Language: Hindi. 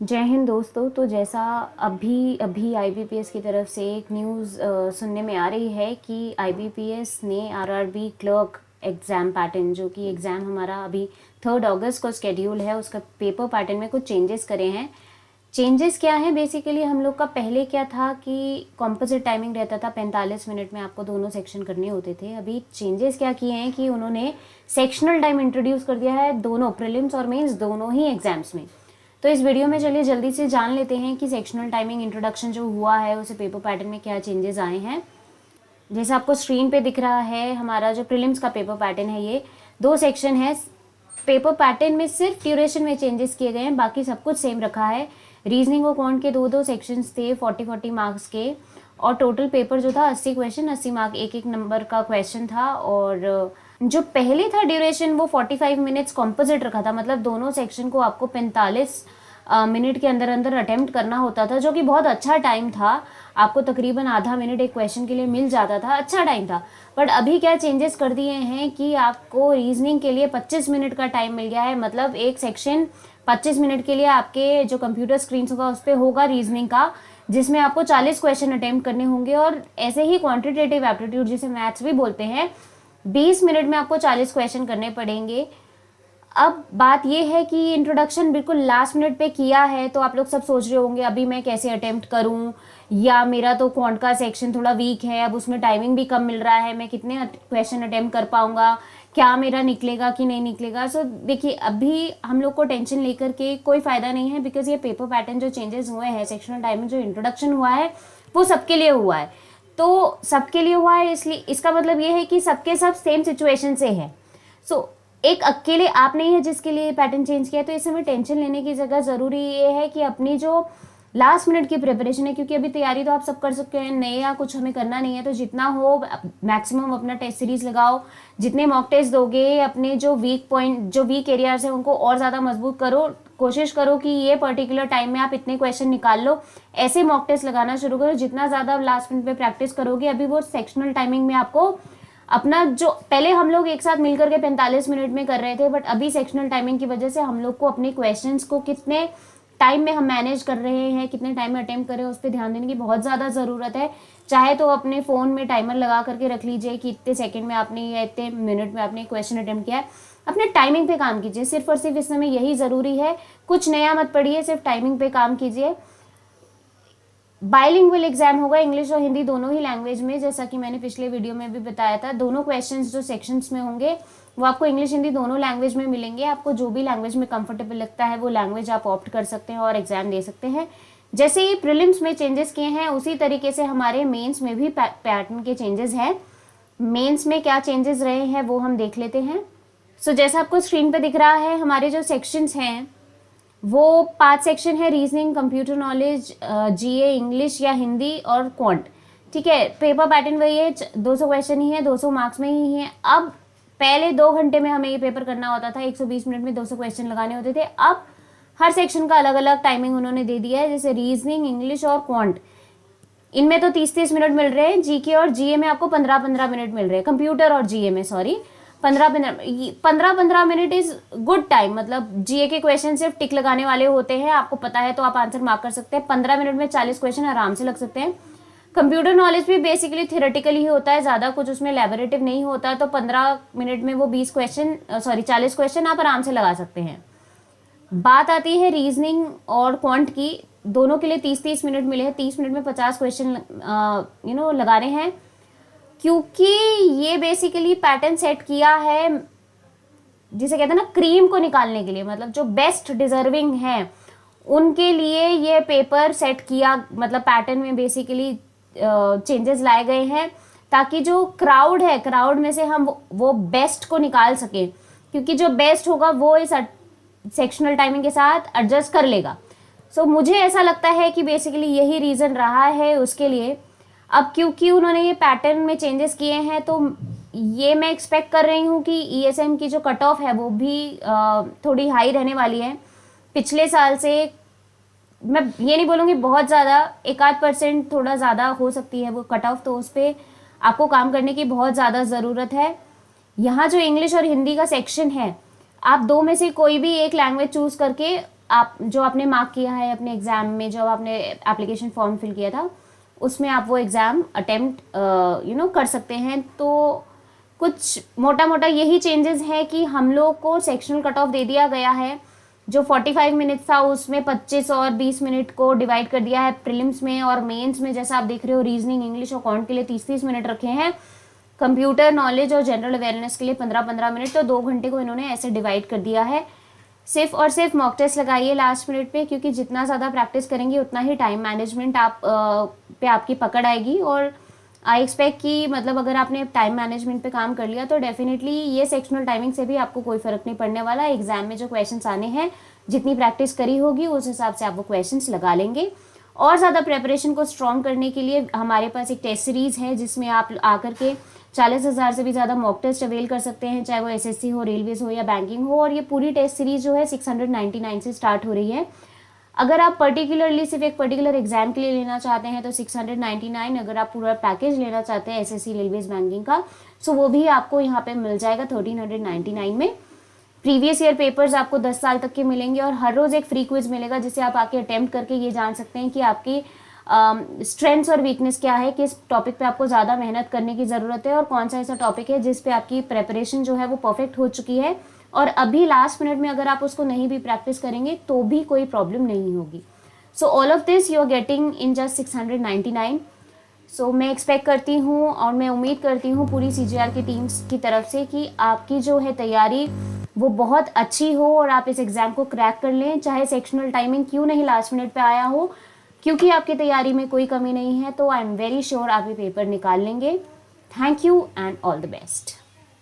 जय हिंद दोस्तों। तो जैसा अभी अभी आईबीपीएस की तरफ से एक न्यूज़ सुनने में आ रही है कि आईबीपीएस ने आरआरबी क्लर्क एग्ज़ाम पैटर्न, जो कि एग्ज़ाम हमारा अभी 3 अगस्त को स्केड्यूल है, उसका पेपर पैटर्न में कुछ चेंजेस करे हैं। चेंजेस क्या है? बेसिकली हम लोग का पहले क्या था कि कॉम्पोजिट टाइमिंग रहता था, 45 मिनट में आपको दोनों सेक्शन करने होते थे। अभी चेंजेस क्या किए हैं कि उन्होंने सेक्शनल टाइम इंट्रोड्यूस कर दिया है दोनों प्रीलिम्स और मेंस दोनों ही एग्जाम्स में। तो इस वीडियो में चलिए जल्दी से जान लेते हैं कि सेक्शनल टाइमिंग इंट्रोडक्शन जो हुआ है उसे पेपर पैटर्न में क्या चेंजेस आए हैं। जैसे आपको स्क्रीन पे दिख रहा है, हमारा जो प्रीलिम्स का पेपर पैटर्न है, ये 2 सेक्शन है। पेपर पैटर्न में सिर्फ ड्यूरेशन में चेंजेस किए गए हैं, बाकी सब कुछ सेम रखा है। रीजनिंग और क्वांट के 2-2 सेक्शंस थे 40-40 मार्क्स के, और टोटल पेपर जो था 80 क्वेश्चन, 80 मार्क एक एक नंबर का क्वेश्चन था। और जो पहले था ड्यूरेशन वो 45 मिनट्स कॉम्पोजिट रखा था, मतलब दोनों सेक्शन को आपको 45 मिनट के अंदर अंदर अटेम्प्ट करना होता था, जो कि बहुत अच्छा टाइम था। आपको तकरीबन आधा मिनट एक क्वेश्चन के लिए मिल जाता था, अच्छा टाइम था। बट अभी क्या चेंजेस कर दिए हैं कि आपको रीजनिंग के लिए 25 मिनट का टाइम मिल गया है, मतलब एक सेक्शन 25 मिनट के लिए आपके जो कंप्यूटर स्क्रीन होगा उस पर होगा रीजनिंग का, जिसमें आपको 40 क्वेश्चन अटेम्प्ट करने होंगे। और ऐसे ही क्वांटिटेटिव एप्टीट्यूड जिसे मैथ्स भी बोलते हैं, 20 मिनट में आपको 40 क्वेश्चन करने पड़ेंगे। अब बात यह है कि इंट्रोडक्शन बिल्कुल लास्ट मिनट पे किया है, तो आप लोग सब सोच रहे होंगे अभी मैं कैसे अटेम्प्ट करूं, या मेरा तो क्वांट का सेक्शन थोड़ा वीक है, अब उसमें टाइमिंग भी कम मिल रहा है, मैं कितने क्वेश्चन अटेम्प्ट कर पाऊंगा, क्या मेरा निकलेगा कि नहीं निकलेगा। सो देखिए, अभी हम लोग को टेंशन लेकर के कोई फ़ायदा नहीं है, बिकॉज ये पेपर पैटर्न जो चेंजेस हुए हैं, सेक्शनल टाइमिंग जो इंट्रोडक्शन हुआ है वो सबके लिए हुआ है। तो सबके लिए हुआ है, इसलिए इसका मतलब ये है कि सबके सब सेम सिचुएशन से है। सो एक अकेले आप नहीं है जिसके लिए पैटर्न चेंज किया, तो इस समय टेंशन लेने की जगह ज़रूरी ये है कि अपनी जो लास्ट मिनट की प्रिपरेशन है, क्योंकि अभी तैयारी तो आप सब कर सकते हैं, नया कुछ हमें करना नहीं है, तो जितना हो मैक्सिमम अपना टेस्ट सीरीज लगाओ, जितने मॉक टेस्ट दोगे अपने जो वीक पॉइंट, जो वीक एरियाज है उनको और ज़्यादा मजबूत करो। कोशिश करो कि ये पर्टिकुलर टाइम में आप इतने क्वेश्चन निकाल लो, ऐसे मॉक टेस्ट लगाना शुरू करो। जितना ज़्यादा लास्ट मिनट पे प्रैक्टिस करोगे, अभी वो सेक्शनल टाइमिंग में आपको अपना जो पहले हम लोग एक साथ मिलकर के 45 मिनट में कर रहे थे, बट अभी सेक्शनल टाइमिंग की वजह से हम लोग को अपने क्वेश्चंस को कितने टाइम में हम मैनेज कर रहे हैं, कितने टाइम में अटेम्प्ट कर रहे हैं, उस पर ध्यान देने की बहुत ज़्यादा ज़रूरत है। चाहे तो अपने फ़ोन में टाइमर लगा करके रख लीजिए कि इतने सेकंड में आपने या इतने मिनट में आपने क्वेश्चन अटेम्प्ट किया है, अपने टाइमिंग पे काम कीजिए। सिर्फ और सिर्फ इस समय यही ज़रूरी है, कुछ नया मत पढ़िए, सिर्फ टाइमिंग पे काम कीजिए। बाइलिंगुअल एग्जाम होगा, इंग्लिश और हिंदी दोनों ही लैंग्वेज में, जैसा कि मैंने पिछले वीडियो में भी बताया था। दोनों क्वेश्चंस जो सेक्शंस में होंगे वो आपको इंग्लिश हिंदी दोनों लैंग्वेज में मिलेंगे। आपको जो भी लैंग्वेज में कंफर्टेबल लगता है वो लैंग्वेज आप ऑप्ट कर सकते हैं और एग्जाम दे सकते हैं। जैसे ही प्रीलिम्स में चेंजेस किए हैं, उसी तरीके से हमारे मेंस में भी पैटर्न के चेंजेस हैं। मेंस में क्या चेंजेस रहे हैं वो हम देख लेते हैं। सो जैसा आपको स्क्रीन पे दिख रहा है, हमारे जो सेक्शंस हैं वो 5 सेक्शन है, रीजनिंग, कंप्यूटर नॉलेज, जीए, इंग्लिश या हिंदी और क्वांट। ठीक है, पेपर पैटर्न वही है, 200 क्वेश्चन ही है, 200 मार्क्स में ही है। अब पहले 2 घंटे में हमें ये पेपर करना होता था, 120 मिनट में 200 क्वेश्चन लगाने होते थे। अब हर सेक्शन का अलग अलग टाइमिंग उन्होंने दे दिया है, जैसे रीजनिंग, इंग्लिश और क्वांट, इनमें तो 30-30 मिनट मिल रहे हैं। जीके और जीए में आपको 15-15 मिनट मिल रहे हैं, कंप्यूटर और जीए में, sorry, 15-15 minute is good time. मतलब जीए के क्वेश्चन सिर्फ टिक लगाने वाले होते हैं, आपको पता है तो आप आंसर मार्क कर सकते हैं। 15 मिनट में 40 क्वेश्चन आराम से लग सकते हैं। कंप्यूटर नॉलेज भी बेसिकली थियोरेटिकली ही होता है, ज़्यादा कुछ उसमें लैबोरेटिव नहीं होता, तो 15 मिनट में वो 20 क्वेश्चन, सॉरी 40 क्वेश्चन आप आराम से लगा सकते हैं। बात आती है रीजनिंग और क्वांट की, दोनों के लिए 30-30 मिनट मिले हैं, 30 मिनट में 50 क्वेश्चन लगाने हैं, क्योंकि ये बेसिकली पैटर्न सेट किया है जिसे कहते हैं ना क्रीम को निकालने के लिए, मतलब जो बेस्ट डिजर्विंग है उनके लिए ये पेपर सेट किया, मतलब पैटर्न में बेसिकली चेंजेस लाए गए हैं, ताकि जो क्राउड है, क्राउड में से हम वो बेस्ट को निकाल सकें, क्योंकि जो बेस्ट होगा वो इस सेक्शनल टाइमिंग के साथ एडजस्ट कर लेगा। सो मुझे ऐसा लगता है कि बेसिकली यही रीज़न रहा है उसके लिए। अब क्योंकि उन्होंने ये पैटर्न में चेंजेस किए हैं, तो ये मैं एक्सपेक्ट कर रही हूँ कि ईएसएम की जो कट ऑफ है वो भी थोड़ी हाई रहने वाली है। पिछले साल से मैं ये नहीं बोलूँगी बहुत ज़्यादा, 1-8% थोड़ा ज़्यादा हो सकती है वो कट ऑफ, तो उस पर आपको काम करने की बहुत ज़्यादा ज़रूरत है। यहाँ जो इंग्लिश और हिंदी का सेक्शन है, आप दो में से कोई भी एक लैंग्वेज चूज़ करके आप जो आपने मार्क किया है अपने एग्ज़ाम में, जो आपने एप्लीकेशन फॉर्म फिल किया था, उसमें आप वो एग्ज़ाम अटेम्प्ट कर सकते हैं। तो कुछ मोटा मोटा यही चेंजेस है कि हम लोग को सेक्शनल कट ऑफ दे दिया गया है। जो 45 मिनट था उसमें 25 और 20 मिनट को डिवाइड कर दिया है प्रीलिम्स में, और मेंस में जैसा आप देख रहे हो रीजनिंग, इंग्लिश और अकाउंट के लिए 30-30 मिनट रखे हैं। कंप्यूटर नॉलेज और जनरल अवेयरनेस के लिए 15-15 मिनट, तो 2 घंटे को इन्होंने ऐसे डिवाइड कर दिया है। सिर्फ और सिर्फ मॉक टेस्ट लगाइए लास्ट मिनट पे, क्योंकि जितना ज़्यादा प्रैक्टिस करेंगे उतना ही टाइम मैनेजमेंट पे आपकी पकड़ आएगी। और आई एक्सपेक्ट कि मतलब अगर आपने टाइम मैनेजमेंट पे काम कर लिया तो डेफिनेटली ये सेक्शनल टाइमिंग से भी आपको कोई फ़र्क नहीं पड़ने वाला। एग्जाम में जो क्वेश्चंस आने हैं, जितनी प्रैक्टिस करी होगी उस हिसाब से आप वो क्वेश्चंस लगा लेंगे। और ज़्यादा प्रेपरेशन को स्ट्रॉन्ग करने के लिए हमारे पास एक टेस्ट सीरीज़ है जिसमें आप आकर के 40,000 से भी ज़्यादा मॉक टेस्ट अवेल कर सकते हैं, चाहे वो एसएससी हो, रेलवेज हो या बैंकिंग हो। और ये पूरी टेस्ट सीरीज जो है 699 से स्टार्ट हो रही है। अगर आप पर्टिकुलरली सिर्फ एक पर्टिकुलर एग्जाम के लिए लेना चाहते हैं तो 699, अगर आप पूरा पैकेज लेना चाहते हैं एसएससी, रेलवेज, बैंकिंग का, सो वो भी आपको यहाँ पे मिल जाएगा 1399 में। प्रीवियस ईयर पेपर्स आपको 10 साल तक के मिलेंगे और हर रोज़ एक फ्री क्विज मिलेगा जिसे आप आके अटेम्प्ट करके ये जान सकते हैं कि आपकी स्ट्रेंथ्स और वीकनेस क्या है, किस टॉपिक पे आपको ज़्यादा मेहनत करने की ज़रूरत है और कौन सा ऐसा टॉपिक है जिस पे आपकी प्रेपरेशन जो है वो परफेक्ट हो चुकी है और अभी लास्ट मिनट में अगर आप उसको नहीं भी प्रैक्टिस करेंगे तो भी कोई प्रॉब्लम नहीं होगी। So all of this you are getting in just 699। So मैं एक्सपेक्ट करती हूँ और मैं उम्मीद करती हूँ पूरी CGR की टीम्स की तरफ से कि आपकी जो है तैयारी वो बहुत अच्छी हो और आप इस एग्ज़ाम को क्रैक कर लें, चाहे सेक्शनल टाइमिंग क्यों नहीं लास्ट मिनट पे आया हो, क्योंकि आपकी तैयारी में कोई कमी नहीं है। तो आई एम वेरी श्योर आप ये पेपर निकाल लेंगे। Thank you and all the best.